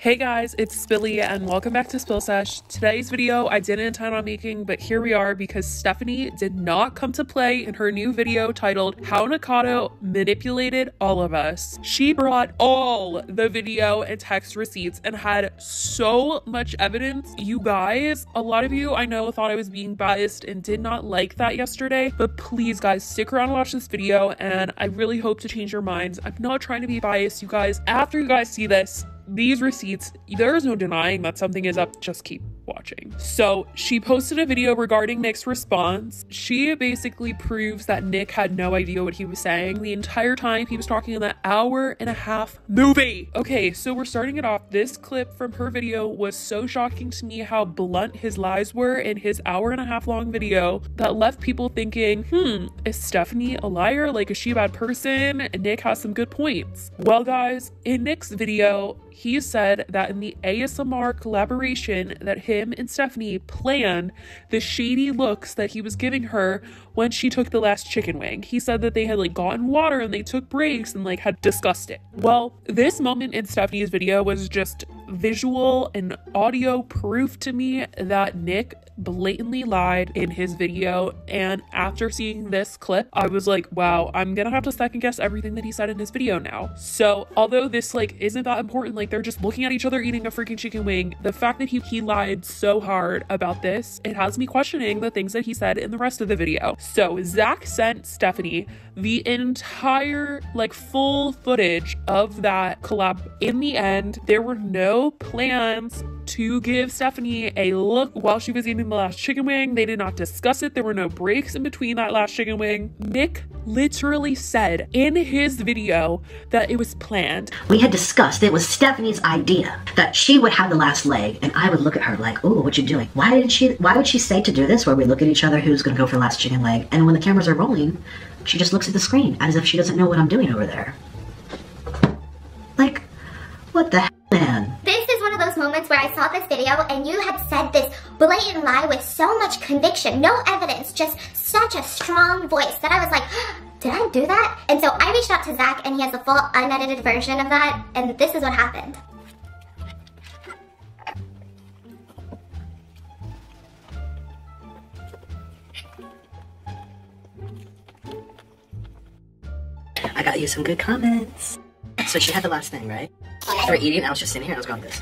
Hey guys, it's Spilly and welcome back to Spill Sesh. Today's video I didn't intend on making, but here we are because Stephanie did not come to play in her new video titled How Nikocado Manipulated All of Us. She brought all the video and text receipts and had so much evidence. You guys, a lot of you I know thought I was being biased and did not like that yesterday, but please guys, stick around and watch this video and I really hope to change your minds. I'm not trying to be biased, you guys. After you guys see this, these receipts, there is no denying that something is up, just keep watching. So she posted a video regarding Nick's response. She basically proves that Nick had no idea what he was saying the entire time he was talking in that hour-and-a-half movie. Okay, so we're starting it off. This clip from her video was so shocking to me how blunt his lies were in his hour-and-a-half long video that left people thinking, is Stephanie a liar? Like, is she a bad person? Nick has some good points. Well guys, in Nick's video, he said that in the ASMR collaboration that him and Stephanie planned the shady looks that he was giving her when she took the last chicken wing. He said that they had like gotten water and they took breaks and like had discussed it. Well, this moment in Stephanie's video was just visual and audio proof to me that Nick blatantly lied in his video, and after seeing this clip I was like, wow, I'm gonna have to second guess everything that he said in his video now. So although this like isn't that important, like they're just looking at each other eating a freaking chicken wing, the fact that he lied so hard about this, it has me questioning the things that he said in the rest of the video. So Zach sent Stephanie the entire like full footage of that collab. In the end, there were no plans to give Stephanie a look while she was eating the last chicken wing. They did not discuss it. There were no breaks in between that last chicken wing. Nick literally said in his video that it was planned. We had discussed it was Stephanie's idea that she would have the last leg and I would look at her like, oh, what you doing? Why would she say to do this where we look at each other who's gonna go for the last chicken leg, and when the cameras are rolling, she just looks at the screen as if she doesn't know what I'm doing over there. Like, what the hell, man? This is one of those moments where I saw this video and you had said this blatant lie with so much conviction, no evidence, just such a strong voice that I was like, did I do that? And so I reached out to Zach and he has a full unedited version of that, and this is what happened. I got you some good comments. So she had the last thing, right? They were eating, I was just sitting here, I was going like this.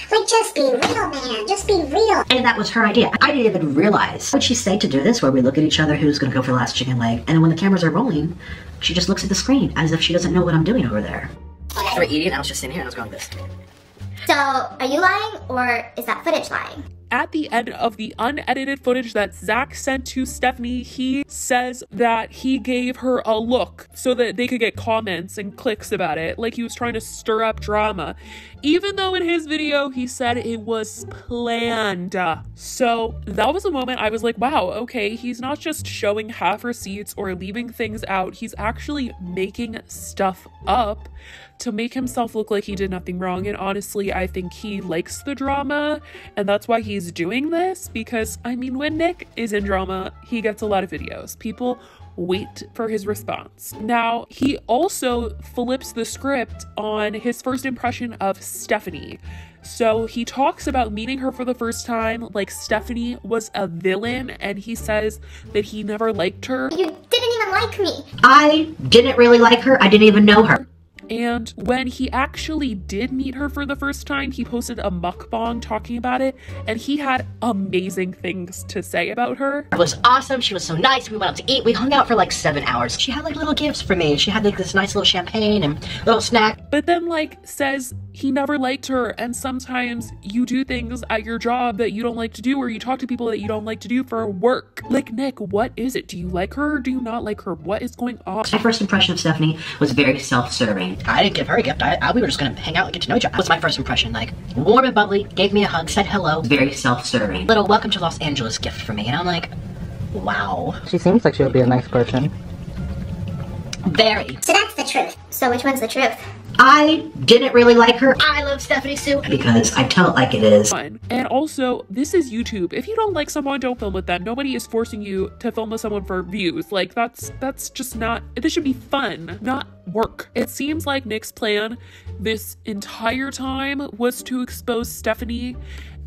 Like, just be real, man. Just be real. And that was her idea. I didn't even realize. What would she say to do this where we look at each other who's gonna go for the last chicken leg, and when the cameras are rolling, she just looks at the screen as if she doesn't know what I'm doing over there. They were eating, I was just sitting here, I was going like this. So, are you lying or is that footage lying? At the end of the unedited footage that Zach sent to Stephanie, he says that he gave her a look so that they could get comments and clicks about it, like he was trying to stir up drama, even though in his video he said it was planned. So that was a moment I was like, wow, okay, he's not just showing half receipts or leaving things out, he's actually making stuff up to make himself look like he did nothing wrong. And honestly, I think he likes the drama and that's why he's doing this, because I mean, when Nick is in drama, he gets a lot of videos. People wait for his response. Now, he also flips the script on his first impression of Stephanie. So he talks about meeting her for the first time like Stephanie was a villain, and he says that he never liked her. You didn't even like me. I didn't really like her. I didn't even know her. And when he actually did meet her for the first time, he posted a mukbang talking about it, and he had amazing things to say about her. It was awesome. She was so nice. We went out to eat. We hung out for like 7 hours. She had like little gifts for me. She had like this nice little champagne and little snack. But then like says he never liked her, and sometimes you do things at your job that you don't like to do, or you talk to people that you don't like to do for work. Like, Nick, what is it? Do you like her or do you not like her? What is going on? My first impression of Stephanie was very self-serving. I didn't give her a gift. We were just gonna hang out and get to know each other. That was my first impression. Like, warm and bubbly, gave me a hug, said hello. Very self-serving. Little welcome to Los Angeles gift for me. And I'm like, wow. She seems like she would be a nice person. Very. So that's the truth. So which one's the truth? I didn't really like her. I love Stephanie Sue because I tell it like it is. And also, this is YouTube. If you don't like someone, don't film with them. Nobody is forcing you to film with someone for views. Like, that's just not, this should be fun, not work. It seems like Nick's plan this entire time was to expose Stephanie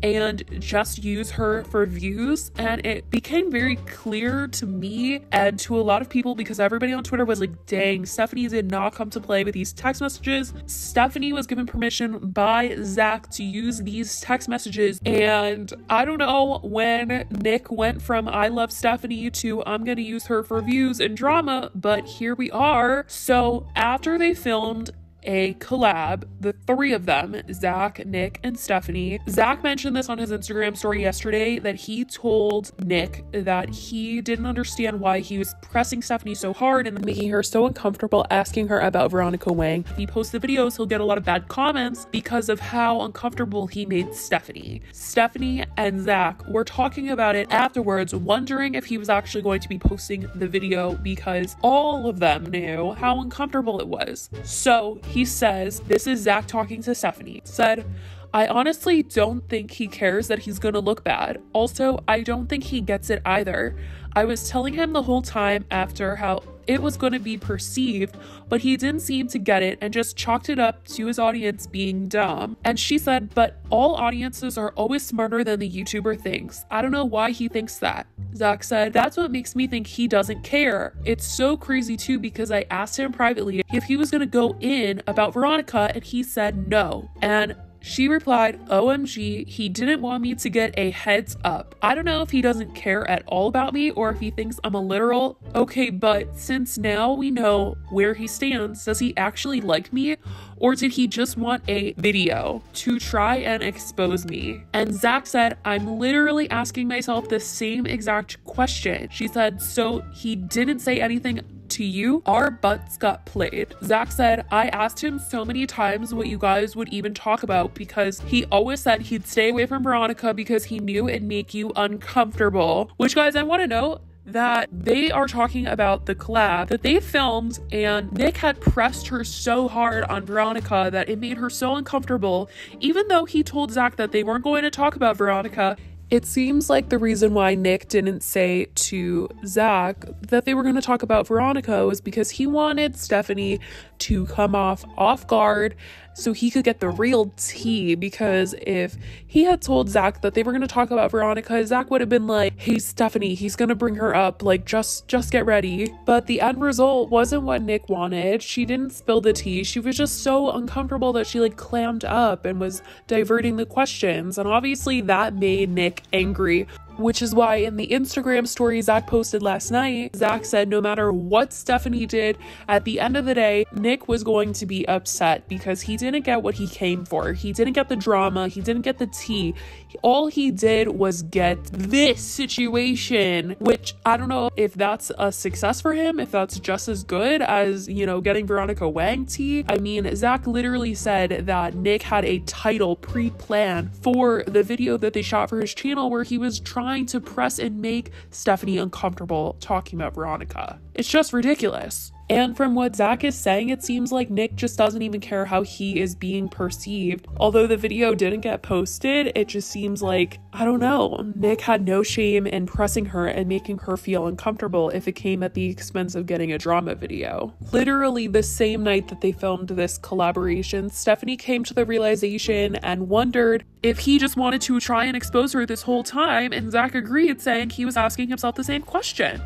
and just use her for views, and it became very clear to me and to a lot of people because everybody on Twitter was like, dang, Stephanie did not come to play with these text messages. Stephanie was given permission by Zach to use these text messages, and I don't know when Nick went from I love Stephanie to I'm gonna use her for views and drama, but here we are. So after they filmed a collab, the three of them, Zach, Nick, and Stephanie. Zach mentioned this on his Instagram story yesterday, that he told Nick that he didn't understand why he was pressing Stephanie so hard and making her so uncomfortable asking her about Veronica Wang. If he posts the videos, he'll get a lot of bad comments because of how uncomfortable he made Stephanie. Stephanie and Zach were talking about it afterwards, wondering if he was actually going to be posting the video because all of them knew how uncomfortable it was. So he says, this is Zach talking to Stephanie, said, I honestly don't think he cares that he's gonna look bad. Also, I don't think he gets it either. I was telling him the whole time after how it was going to be perceived, but he didn't seem to get it and just chalked it up to his audience being dumb. And she said, but all audiences are always smarter than the YouTuber thinks. I don't know why he thinks that. Zach said, that's what makes me think he doesn't care. It's so crazy too because I asked him privately if he was going to go in about Veronica and he said no. And she replied, OMG, he didn't want me to get a heads up. I don't know if he doesn't care at all about me or if he thinks I'm a literal. Okay, but since now we know where he stands, does he actually like me? Or did he just want a video to try and expose me? And Zach said, I'm literally asking myself the same exact question. She said, so he didn't say anything to you? Our butts got played. Zach said, I asked him so many times what you guys would even talk about because he always said he'd stay away from Veronica because he knew it'd make you uncomfortable. Which, guys, I want to know that they are talking about the collab that they filmed, and Nick had pressed her so hard on Veronica that it made her so uncomfortable. Even though he told Zach that they weren't going to talk about Veronica, it seems like the reason why Nick didn't say to Zach that they were going to talk about Veronica was because he wanted Stephanie to come off guard so he could get the real tea, because if he had told Zach that they were going to talk about Veronica, Zach would have been like, hey Stephanie, he's going to bring her up, like just get ready. But the end result wasn't what Nick wanted. She didn't spill the tea. She was just so uncomfortable that she like clammed up and was diverting the questions, and obviously that made Nick angry. Which is why in the Instagram story Zach posted last night, Zach said no matter what Stephanie did, at the end of the day, Nick was going to be upset because he didn't get what he came for. He didn't get the drama. He didn't get the tea. All he did was get this situation, which I don't know if that's a success for him, if that's just as good as, you know, getting Veronica Wang tea. I mean, Zach literally said that Nick had a title pre-planned for the video that they shot for his channel where he was trying to press and make Stephanie uncomfortable talking about Veronica. It's just ridiculous. And from what Zach is saying, it seems like Nick just doesn't even care how he is being perceived. Although the video didn't get posted, it just seems like, I don't know, Nick had no shame in pressing her and making her feel uncomfortable if it came at the expense of getting a drama video. Literally the same night that they filmed this collaboration, Stephanie came to the realization and wondered if he just wanted to try and expose her this whole time, and Zach agreed, saying he was asking himself the same question.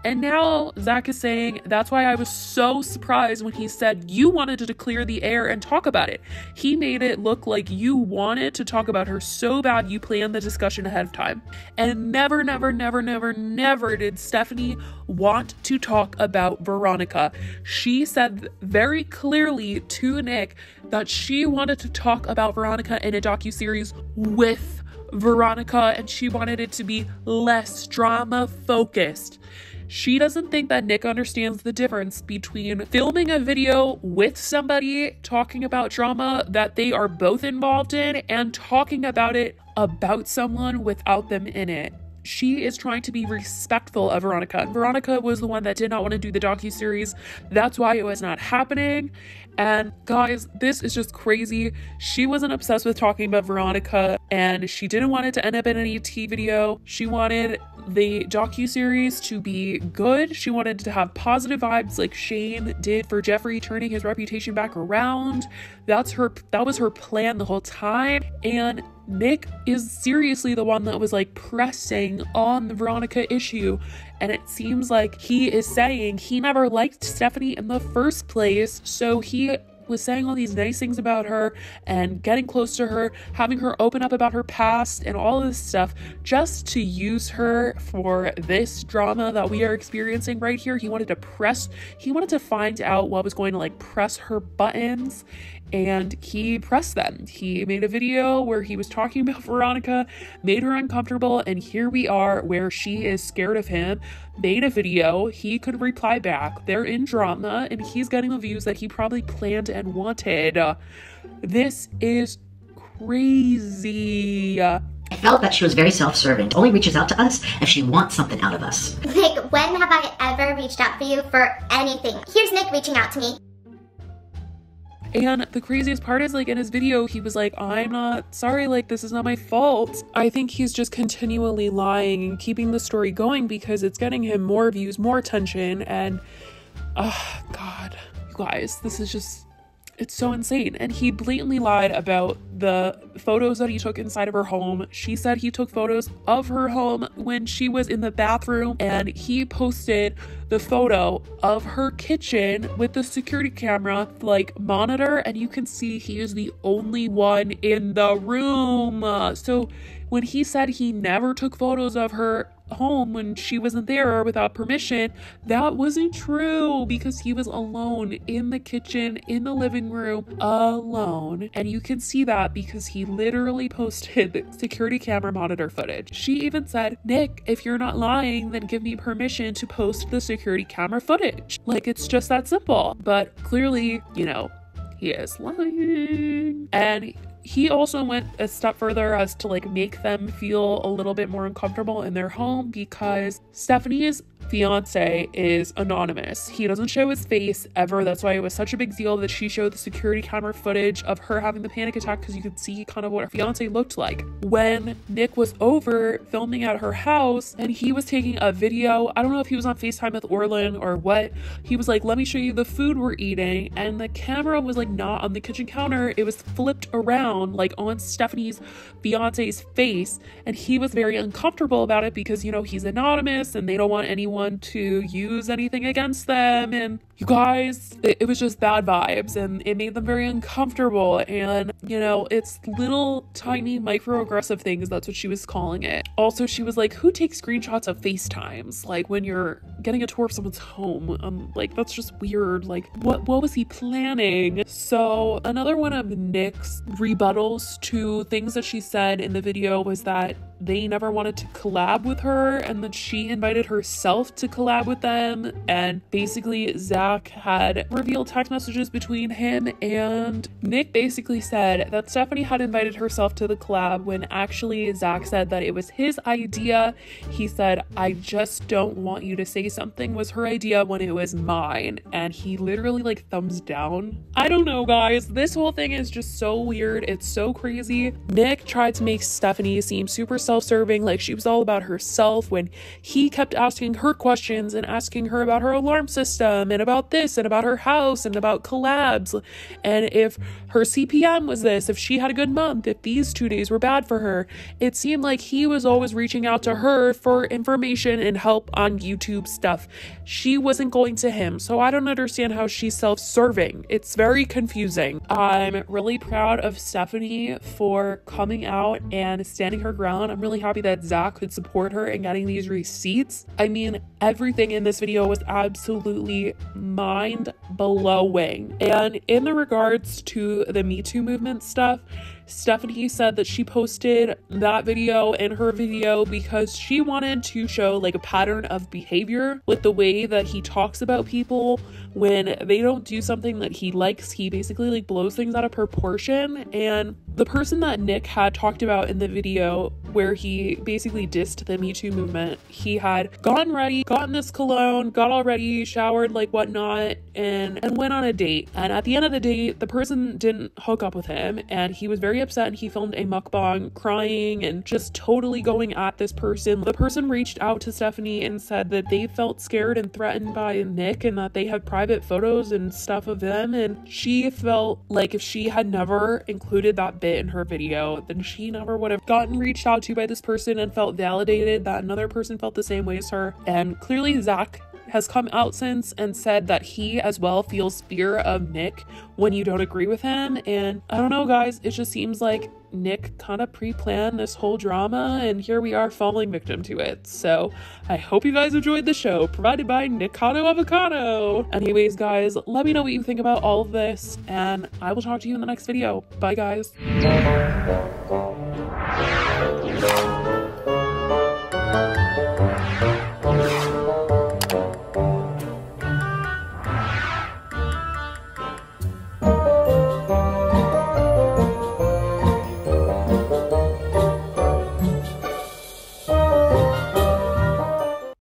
And now Zach is saying, that's why I was so surprised when he said you wanted to clear the air and talk about it. He made it look like you wanted to talk about her so bad you planned the discussion ahead of time. And never did Stephanie want to talk about Veronica. She said very clearly to Nick that she wanted to talk about Veronica in a docuseries with Veronica, and she wanted it to be less drama focused. She doesn't think that Nick understands the difference between filming a video with somebody talking about drama that they are both involved in and talking about it about someone without them in it. she is trying to be respectful of Veronica. And Veronica was the one that did not want to do the docuseries. That's why it was not happening. And guys, this is just crazy. She wasn't obsessed with talking about Veronica, and she didn't want it to end up in an ET video. She wanted the docuseries to be good. She wanted to have positive vibes like Shane did for Jeffree, turning his reputation back around. That was her plan the whole time. And Nick is seriously the one that was like pressing on the Veronica issue. And it seems like he is saying he never liked Stephanie in the first place. So he was saying all these nice things about her and getting close to her, having her open up about her past and all of this stuff just to use her for this drama that we are experiencing right here. He wanted to find out what was going to like press her buttons, and he pressed them. He made a video where he was talking about Veronica, made her uncomfortable, and here we are where she is scared of him. Made a video, he could reply back. They're in drama, and he's getting the views that he probably planned and wanted. This is crazy. I felt that she was very self-serving. Only reaches out to us if she wants something out of us. Nick, when have I ever reached out for you for anything? Here's Nick reaching out to me. And the craziest part is, like, in his video, he was like, I'm not sorry, like, this is not my fault. I think he's just continually lying and keeping the story going because it's getting him more views, more attention, and, oh, God. You guys, this is just, it's so insane. And he blatantly lied about the photos that he took inside of her home. She said he took photos of her home when she was in the bathroom, and he posted the photo of her kitchen with the security camera like monitor, and you can see he is the only one in the room. So when he said he never took photos of her home when she wasn't there or without permission, that wasn't true because he was alone in the kitchen, in the living room, alone. And you can see that because he literally posted the security camera monitor footage. She even said, Nick, if you're not lying, then give me permission to post the security camera footage. Like, it's just that simple. But clearly, you know, he is lying. And he also went a step further as to like make them feel a little bit more uncomfortable in their home because Stephanie's fiance is anonymous. He doesn't show his face ever. That's why it was such a big deal that she showed the security camera footage of her having the panic attack, because you could see kind of what her fiance looked like. When Nick was over filming at her house and he was taking a video, I don't know if he was on FaceTime with Orlin or what, he was like, let me show you the food we're eating, and the camera was like not on the kitchen counter, it was flipped around like on Stephanie's fiance's face, and he was very uncomfortable about it because, you know, he's anonymous and they don't want anyone to use anything against them. And you guys, it was just bad vibes, and it made them very uncomfortable. And, you know, it's little tiny microaggressive things. That's what she was calling it. Also, she was like, who takes screenshots of FaceTimes? Like when you're getting a tour of someone's home. Like, that's just weird. Like, what was he planning? So another one of Nick's rebuttals to things that she said in the video was that they never wanted to collab with her and that she invited herself to collab with them. And basically Zach had revealed text messages between him and Nick basically said that Stephanie had invited herself to the collab when actually Zach said that it was his idea. He said, I just don't want you to say something was her idea when it was mine. And he literally like thumbs down. I don't know, guys. This whole thing is just so weird. It's so crazy. Nick tried to make Stephanie seem super self-serving, like she was all about herself, when he kept asking her questions and asking her about her alarm system and about this and about her house and about collabs, and if her CPM was this, if she had a good month, if these 2 days were bad for her. It seemed like he was always reaching out to her for information and help on YouTube stuff. She wasn't going to him, so I don't understand how she's self-serving. It's very confusing. I'm really proud of Stephanie for coming out and standing her ground. I'm really happy that Zach could support her in getting these receipts. I mean, everything in this video was absolutely mind-blowing. And in the regards to the Me Too movement stuff, Stephanie said that she posted that video in her video because she wanted to show like a pattern of behavior with the way that he talks about people when they don't do something that he likes. He basically like blows things out of proportion. And the person that Nick had talked about in the video where he basically dissed the Me Too movement, he had gotten ready, gotten this cologne, got all ready, showered like whatnot, and went on a date. And at the end of the date, the person didn't hook up with him, and he was very upset, and he filmed a mukbang crying and just totally going at this person. The person reached out to Stephanie and said that they felt scared and threatened by Nick and that they had private photos and stuff of them, and she felt like if she had never included that bit in her video, then she never would have gotten reached out to by this person and felt validated that another person felt the same way as her. And clearly Zach has come out since and said that he as well feels fear of Nick when you don't agree with him. And I don't know, guys, it just seems like Nick kind of pre-planned this whole drama, and here we are falling victim to it. So I hope you guys enjoyed the show, provided by Nikocado Avocado. Anyways, guys, let me know what you think about all of this, and I will talk to you in the next video. Bye, guys.